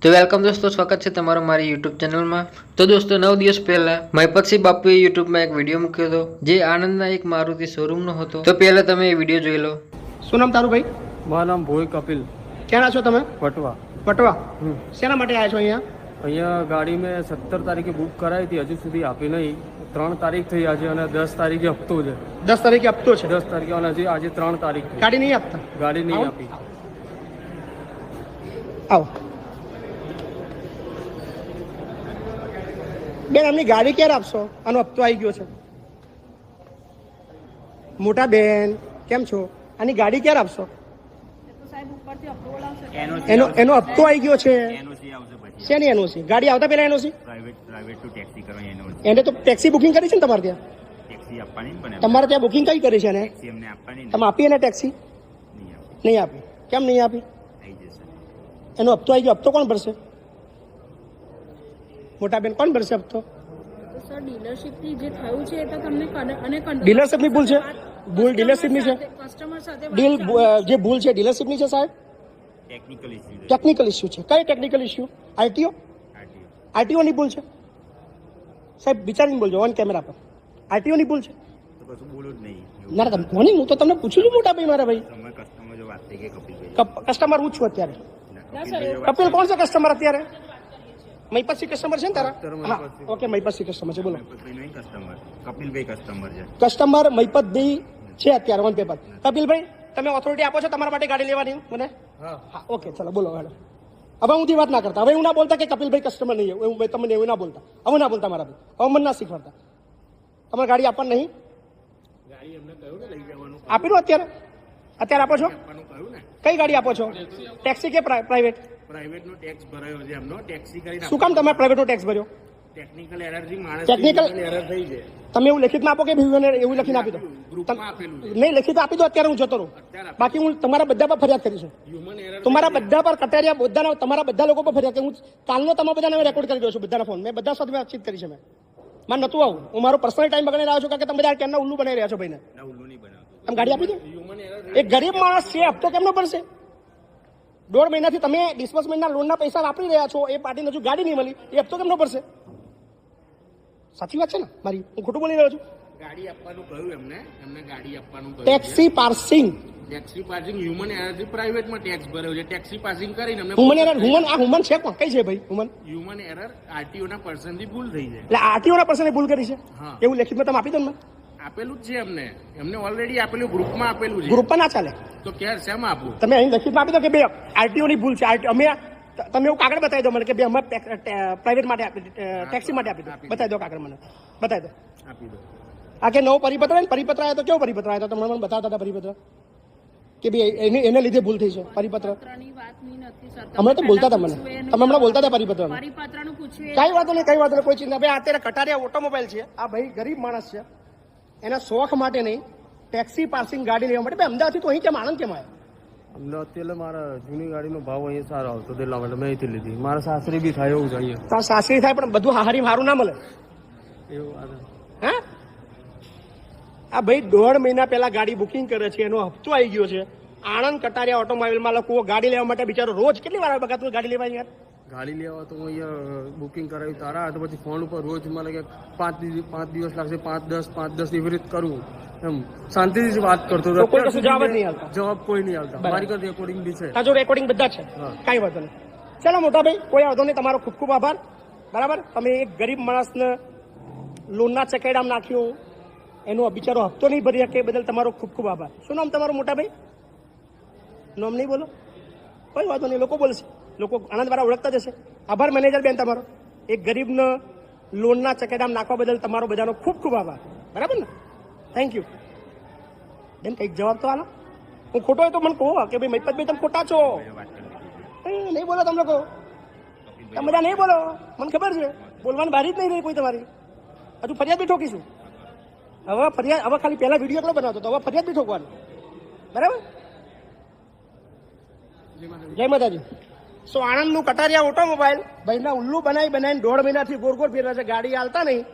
તો વેલકમ દોસ્તો, સ્વાગત છે તમારું મારી યુટ્યુબ ચેનલમાં। તો દોસ્તો 9 દિવસ પહેલા મહિપતસિંહ બાપુએ યુટ્યુબમાં એક વિડીયો મૂક્યો હતો, જે આણંદના એક મારુતિ શોરૂમનો હતો। તો પહેલા તમે એ વિડીયો જોઈ લો। શું નામ તારું ભાઈ? મારું નામ ભોઈ કપિલ। ક્યાં છો તમે? પટવા। પટવા શેના માટે આવ્યા છો અહીંયા? અહીંયા ગાડી મેં 17 તારીખે બુક કરાવી હતી, હજુ સુધી આપી નહીં। 3 તારીખ થઈ આજે અને 10 તારીખે હપ્તો છે। 10 તારીખે હપ્તો છે? 10 તારીખે અને હજી આજે 3 તારીખ થઈ। ગાડી નહીં આપતા? ગાડી નહીં આપી। આવો બેન, અમની ગાડી ક્યારે આપશો? આનો હપ્તો આવી ગયો છે। મોટા બેન કેમ છો? આની ગાડી ક્યારે આપશો? એનો હપ્તો આવી ગયો છે। શેની એનઓસી? ગાડી આવતા પહેલા એનઓસી? પ્રાઇવેટ ટુ ટેક્સી કરવાની એનઓસી। એને તો ટેક્સી બુકિંગ કરી છે ને તમારે ત્યાં? ટેક્સી આપવાની પણ તમારે ત્યાં બુકિંગ કઈ કરી છે એને? ટેક્સી એમને આપવાની તમે આપી એને ટેક્સી? નહીં આપી? કેમ નહીં આપી? આવી જશે। એનો હપ્તો આવી ગયો, હપ્તો કોણ ભરશે? મોટા બેન કોણ ભરશે હપ્તો? સર, ડીલરશીપની જે થયું છે એ તો તમને ડીલરશીપની ભૂલ છે? ભૂલ ડીલરશીપની છે? કસ્ટમર સાથે ડીલ જે ભૂલ છે ડીલરશીપની છે સાહેબ? ટેકનિકલ ઇશ્યુ ટેકનિકલ ઇસ્યુ છે? કઈ ટેકનિકલ ઇસ્યુ? આરટીઓ? આરટીઓ ની ભૂલ છે સાહેબ? વિચારીને બોલજો ઓન કેમેરા પર। આરટીઓ ની ભૂલ છે? તો કશું બોલું જ નહીં। ના તમે કોની? હું તો તમને પૂછું છું મોટા ભાઈ મારા ભાઈ। તમે કસ્ટમર જો વાત થઈ ગઈ કપિલભાઈ, કસ્ટમર હું છું અત્યારે। કપિલ કોણ છે કસ્ટમર અત્યારે? મહિપતસિંહ કસ્ટમર છે ને તારા? હા, ઓકે, મહિપતસિંહ કસ્ટમર છે, બોલો। નહીં કસ્ટમર, કપિલભાઈ કસ્ટમર છે। કસ્ટમર મહિપતભાઈ છે અત્યારે ઓન પેપર। કપિલભાઈ, તમે ઓથોરિટી આપો છો તમારા માટે ગાડી લેવાની મને? હા, ઓકે, ચલો બોલો હેડો। હવે હું વાત ના કરતા, હવે એવું ના બોલતા કે કપિલભાઈ કસ્ટમર નહીં, એવું તમને એવું ના બોલતા, હવે ના બોલતા મારા ભાઈ, હવે મને ના શીખવાડતા। તમારે ગાડી આપવાની નહીં? ગાડી એમને કહ્યું ને લઈ જવાનું, આપી દો અત્યારે? અત્યારે આપો છો? આપવાનું કહ્યું ને। કઈ ગાડી આપો છો? ટેક્સી કે પ્રાઇવેટ? પ્રાઇવેટ નો ટેક્સ ભરાયો છે એમનો, ટેક્સી કરીને શું કામ તમે પ્રાઇવેટ નો ટેક્સ ભર્યો? ટેકનિકલ એરરથી માણસ ટેકનિકલ એરર થઈ છે। તમે એવું લખિતમાં આપો કે એવું લખીને આપી દો? ગ્રુપમાં આપેલું છે। નહીં, લખિત આપી દો, અત્યારે હું જતો રહું, બાકી હું તમારા બધા પર ફરિયાદ કરીશું। હ્યુમન એરર તમારા બધા પર કટારિયા બધાના, તમારા બધા લોકો પર ફરિયાદ કરી। હું કાલનો તમારા બધાને રેકોર્ડ કરી દઉં છું, બધાના ફોન મેં બધા સાથે વાતચીત કરી છે મેં। મારે નતું આવું, હું મારો પર્સનલ ટાઈમ બગાડી રહ્યો છું, કારણ કે તમે બધા કેમના ઉલ્લુ બનાવી રહ્યા છો ભાઈને। ના ઉલ્લુ નહીં બનાવતું। તમે ગાડી આપી દો? હ્યુમન એરર એક ગરીબ માણસ છે, હપ્તો કેમનો ભરશે? 1.5 મહિનાથી તમે ડિસ્બર્સમેન્ટના લોનના પૈસા વાપરી રહ્યા છો, એ પાર્ટીને હજુ ગાડી નહીં મળી, એ હપ્તો કેમનો ભરશે? સાચી વાત છે ને મારી? હું ખોટું બોલી રહ્યો છું? ગાડી આપવાનું કહ્યું એમને ગાડી આપવાનું કહ્યું। Taxi parsing, taxi passing human એરરથી પ્રાઇવેટમાં ટેક્સ ભર્યો છે। ટેક્સી પાસિંગ કરીને અમને હુમન એરર, હુમન આ હુમન છે કોણ? કઈ છે ભાઈ હુમન? હ્યુમન એરર આરટીઓ ના પર્સનથી ભૂલ થઈ છે। એટલે આરટીઓ ના પર્સને ભૂલ કરી છે? હા। એવું લેખિતમાં તમે આપી દો ને? આપેલું જ છે એમને ઓલરેડી આપેલું, ગ્રુપમાં આપેલું છે। ગ્રુપમાં ના ચાલે, તો ક્યારે શેમાં આપવું? તમે અહીં લેખિતમાં આપી દો કે બે આરટીઓ ની ભૂલ છે। અમે તમે એવું કાગળ બતાવી દો મને કે બે અમે પ્રાઇવેટ માટે ટેક્સી માટે આપી દો, બતાવી દો કાગળ મને, બતાવી દો। આપી દો। આ કે નવો પરિપત્ર ને? પરિપત્ર આવ્યો તો કેવો પરિપત્ર આવ્યો? તમે મને બતાવતા હતા પરિપત્ર કે ભાઈ એને લીધે ભૂલ થઈ છે? પરિપત્ર પત્રની વાત નથી સર, અમે તો બોલતા હતા મને, તમે હમણાં બોલતા હતા પરિપત્ર, પરિપત્રનું પૂછ્યું કઈ વાતો નહીં, કઈ વાતો નહીં, કોઈ ચિંતા। ભાઈ અત્યારે કટારિયા ઓટોમોબાઈલ છે, આ ભાઈ ગરીબ માણસ છે, એના શોખ માટે નહીં, ટેક્સી પાર્સિંગ ગાડી લેવા માટે અમદાવાદથી તો અહીં કેમ આણંદ કેમ આવ્યા? અમદાવાદ એટલે મારા જૂની ગાડીનો ભાવ અહીંયા સારો આવતો, એટલા માટે મેં અહીંથી લીધી। મારા સાસરી બી થાય એવું છે અહીંયા। તો સાસરી થાય પણ બધું હારી મારું ના મળે? એવું વાત હા, આ ભાઈ 1.5 મહિના પહેલા ગાડી બુકિંગ કરે છે, એનો હપ્તો આવી ગયો છે। આણંદ કટારિયા ઓટોમોબાઈલમાં લોકો ગાડી લેવા માટે બિચારો રોજ કેટલી વાર બગાતું ગાડી લેવા યાર? ગાડી લેવા તો હું અહીંયા બુકિંગ કરાવી તારા, તો પછી ફોન ઉપર રોજ મને કે 5 દિવસ લાગશે, 5-10 એવી રીતે કરું, એમ શાંતિથી વાત કરતો હતો। કોઈ કશું જવાબ જ નહીં આવતા? જવાબ કોઈ નહીં આવતા। મારી ઘર રેકોર્ડિંગ બી છે, આ જો રેકોર્ડિંગ બધા છે, કઈ વાંધો નહીં। ચાલો મોટા ભાઈ, કોઈ વાંધો નહીં, તમારો ખૂબ ખૂબ આભાર, બરાબર। તમે એક ગરીબ માણસને લોનના ચકેડામાં નાખ્યું, એનો બિચારો હપ્તો નહીં ભરી શકે, બદલ તમારો ખૂબ ખૂબ આભાર। શું નામ તમારું મોટા ભાઈ? નામ નહીં બોલો? કોઈ વાંધો નહીં, લોકો બોલશે, લોકો આનંદવાળા ઓળખતા જશે। આભાર મેનેજર બેન તમારો, એક ગરીબને લોનના ચકેડામાં નાખવા બદલ તમારો બધાનો ખૂબ ખૂબ આભાર, બરાબર ને? થેન્ક યુ બેન। કંઈક જવાબ તો આલો, હું ખોટો હોય તો મને કહો કે ભાઈ મહિપતભાઈ તમે ખોટા છો। નહીં બોલો તમે લોકો, તમે બધા નહીં બોલો, મને ખબર છે, બોલવાની બારી જ નહીં રહી કોઈ તમારી। હજુ ફરિયાદ બી ઠોકીશું, હવે ફરિયાદ, હવે ખાલી પહેલા વિડીયો એટલો બનાવતો તો હવે ફરિયાદ બી ઠોકવાની, બરાબર? જય માતાજી। સો આણંદનું કટારિયા ઓટોમોબાઈલ ભાઈના ઉલ્લુ બનાવીને 1.5 મહિનાથી ગોળ ફેરવે છે, ગાડી હાલતા નહીં,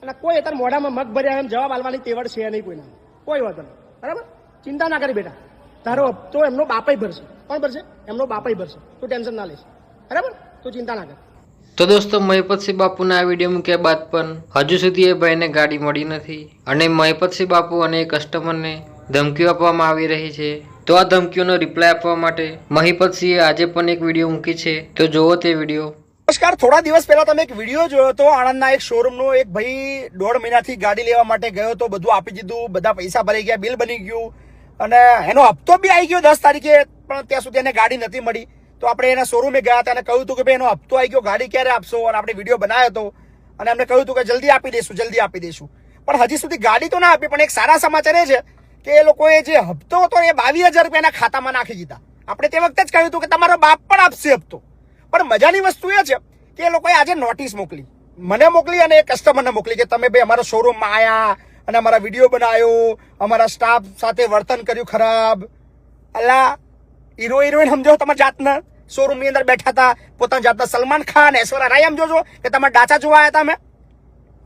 અને કોઈ અત્યારે મોઢામાં મગ ભર્યા એમ જવાબ આલવાની તેવડ છે નહીં કોઈના, કોઈ વાંધો નહીં, બરાબર? ચિંતા ના કરી બેટા, તારો હપ્તો એમનો બાપાઈ ભરશે। કોણ ભરશે? એમનો બાપાઈ ભરશે, તું ટેન્શન ના લઈશ, બરાબર, તો ચિંતા ના કર. તો દોસ્તો મહિપતસિંહ બાપુના આ વિડીયો મૂક્યા બાદ પણ હજુ સુધી એ ભાઈને ગાડી મળી નથી અને મહિપતસિંહ બાપુ અને કસ્ટમરને ધમકીઓ આપવામાં આવી રહી છે. તો આ ધમકીઓનો રિપ્લાય આપવા માટે મહિપતસિંહે આજે પણ એક વિડીયો મૂકી છે, તો જોવો તે વિડીયો. નમસ્કાર. થોડા દિવસ પહેલા તમે એક વિડીયો જોયો હતો. આણંદના એક શોરૂમનો એક ભાઈ 1.5 મહિનાથી ગાડી લેવા માટે ગયો હતો. બધું આપી દીધું, બધા પૈસા ભરાઈ ગયા, બિલ બની ગયું અને એનો હપ્તો બી આવી ગયો 10 તારીખે, પણ ત્યાં સુધી એને ગાડી નથી મળી. તો આપણે એના શોરૂમે ગયા હતા અને કહ્યું હતું કે ભાઈ એનો હપ્તો આવી ગયો, ગાડી ક્યારે આપશો? અને આપણે વિડીયો બનાવ્યો હતો અને એમને કહ્યું હતું કે જલ્દી આપી દઈશું, જલ્દી આપી દઈશું. પણ હજી સુધી ગાડી તો ના આપી. પણ એક સારા સમાચાર એ છે કે એ લોકોએ જે હપ્તો હતો એ 22,000 રૂપિયાના ખાતામાં નાખી દીધા. આપણે તે વખતે જ કહ્યું હતું કે તમારો બાપ પણ આપશે હપ્તો. પણ મજાની વસ્તુ એ છે કે એ લોકોએ આજે નોટિસ મોકલી, મને મોકલી અને કસ્ટમરને મોકલી કે તમે ભાઈ અમારા શોરૂમમાં આવ્યા અને અમારા વિડીયો બનાવ્યો, અમારા સ્ટાફ સાથે વર્તન કર્યું ખરાબ. અલા હિરોઈન સમજો તમારા જાતના, શોરૂમની અંદર બેઠા હતા પોતાના જાતના સલમાન ખાન, ઐશ્વર્યા રાય સમજો છો કે તમારા ડાચા જોવા આવ્યા હતા, અમે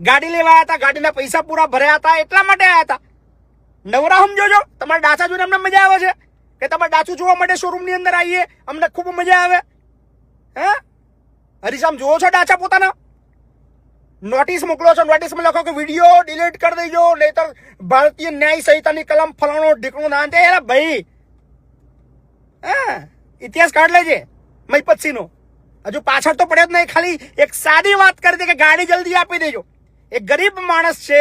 ગાડી લેવા આવ્યા હતા, ગાડીના પૈસા પૂરા ભર્યા હતા એટલા માટે આવ્યા હતા. નવરા સમજો છો, તમારા ડાચા જોઈને અમને મજા આવે છે કે તમારા ડાચું જોવા માટે શોરૂમની અંદર આવીએ, અમને ખૂબ મજા આવે. હે હરીસામ જોવો છો ડાચા પોતાના? નોટિસ મોકલો છો, નોટિસમાં લખો કે વિડીયો ડિલીટ કરી દેજો, નહીતર ભારતીય ન્યાય સંહિતાની કલમ ફલાણો ઢીકણું ના દે. અરે ભાઈ, હા ઇતિહાસ કાઢ લેજે મહિપતસિંહ નો. હજુ પાછળ તો પડ્યો જ નહીં, ખાલી એક સાદી વાત કરી દે કે ગાડી જલ્દી આપી દેજો. એક ગરીબ માણસ છે,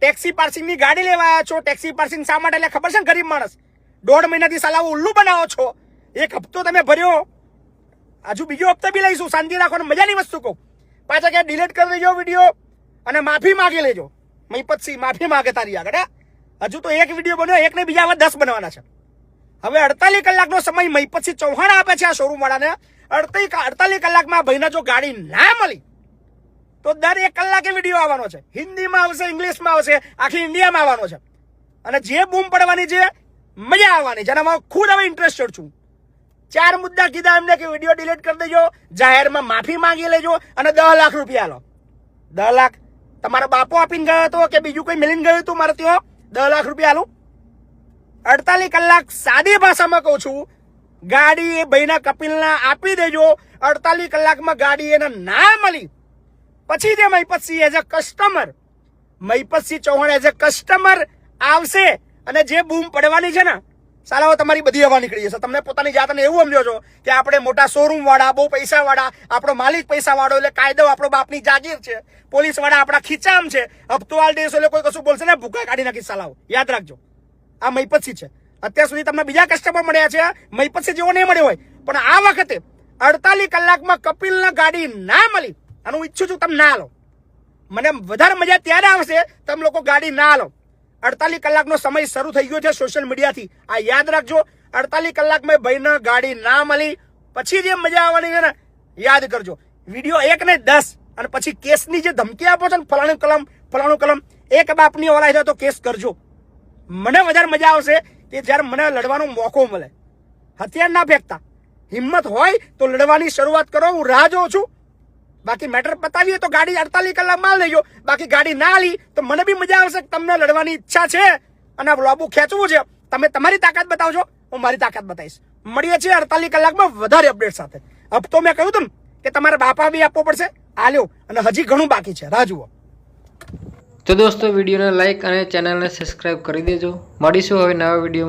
ટેક્સી પાર્સિંગની ગાડી લેવા આવ્યા છો. ટેક્સી પાર્સિંગ શા માટે? એટલે ખબર છે ને, ગરીબ માણસ 1.5 મહિનાથી સાલા ઉલ્લુ બનાવો છો. એક હપ્તો તમે ભર્યો, હજુ બીજો હપ્તો બી લઈશું, શાંતિ રાખો. મજાની વસ્તુ કહું, પાછા કે ડિલીટ કરી દેજો વિડીયો અને માફી માંગી લેજો. મહિપતસિંહ માફી માંગે તારી આગળ. હજુ તો એક વિડીયો બન્યો, એક ને બીજા હવે 10 બનવાના છે. હવે 48 કલાકનો સમય મહિપતસિંહ ચૌહાણ આપે છે આ શોરૂમ વાળાને. 48 કલાકમાં ભાઈને જો ગાડી ના મળી તો દર 1 કલાકે વિડીયો આવવાનો છે. હિન્દીમાં આવશે, ઇંગ્લિશમાં આવશે, આખી ઇન્ડિયામાં આવવાનો છે. અને જે બૂમ પડવાની છે, મજા આવવાની છે. અને હું ખુદ હવે ઇન્ટરેસ્ટેડ છું. 4 મુદ્દા કીધા એમને કે વિડીયો ડિલીટ કરી દેજો, જાહેરમાં માફી માંગી લેજો અને 10 લાખ રૂપિયા લો. 10 લાખ તમારો બાપો આપીને ગયો હતો કે બીજું કોઈ મિલીને ગયું હતું મારે ત્યાં? 10 લાખ રૂપિયા લો. 48 કલાક સાદી ભાષામાં કહું છું, ગાડી એ ભાઈના કપિલના આપી દેજો. 48 કલાકમાં ગાડી એને ના મળી પછી જે Mahipatsinh as a customer, Mahipatsinh Chauhan as a customer આવશે અને જે બૂમ પડવાની છે ને, સાલાઓ તમારી બધી હવા નીકળી જશે. તમને પોતાની જાતને એવું સમજો છો કે આપણે મોટા શોરૂમ વાળા, બહુ પૈસા વાળા, આપણો માલિક પૈસા વાળો એટલે કાયદો આપણો બાપની જાગીર છે, પોલીસ વાળા આપણા ખીચામ છે, હપ્તો આલ દેશો એટલે કોઈ કશું બોલશે ને ભૂકા કાઢી નાખી. સાલાઓ યાદ રાખજો, આ મહિપતસિંહ છે. અત્યાર સુધી તમને બીજા કસ્ટમર મળ્યા છે, મહિપતસિંહ જેવો નહીં મળ્યો હોય, પણ આ વખતે 48 કલાકમાં કપિલના ગાડી ના મળી. આનું ઈચ્છું છું તમે ના લો. મને વધારે મજા ત્યારે આવશે તમે લોકો ગાડી ના લો. 48 કલાકનો સમય શરૂ થઈ ગયો છે સોશિયલ મીડિયાથી, આ યાદ રાખજો. 48 કલાકમાં ભાઈને ગાડી ના મળી પછી જે મજા આવવાની છે ને, યાદ કરજો. વિડીયો 1 ને 10 અને પછી કેસની જે ધમકી આપો છો ને, ફલાણું કલમ, એક બાપની ઓલાય છે તો કેસ કરજો. મને વધારે મજા આવશે કે જ્યારે મને લડવાનો મોકો મળે. હથિયાર ના ફેંકતા, હિંમત હોય તો લડવાની શરૂઆત કરો. હું રાહ જોઉં છું. બાકી મેટર બતાવીએ તો ગાડી 48 કલાક માલ લેજો. બાકી ગાડી ના લી તો મને બી મજા આવશે. તમને લડવાની ઈચ્છા છે અને લોબુ ખેંચવું છે, તમે તમારી તાકાત બતાવજો, હું મારી તાકાત બતાવીશ. મળીએ છીએ 48 કલાકમાં વધારે અપડેટ સાથે. હપ્તો મેં કહ્યું હતું ને કે તમારે બાપા બી આપવો પડશે, આલ્યો, અને હજી ઘણું બાકી છે, રાહ જુઓ. તો દોસ્તો વિડીયોને લાઈક અને ચેનલને સબસ્ક્રાઈબ કરી દેજો. મળીશું હવે નવા વિડીયો.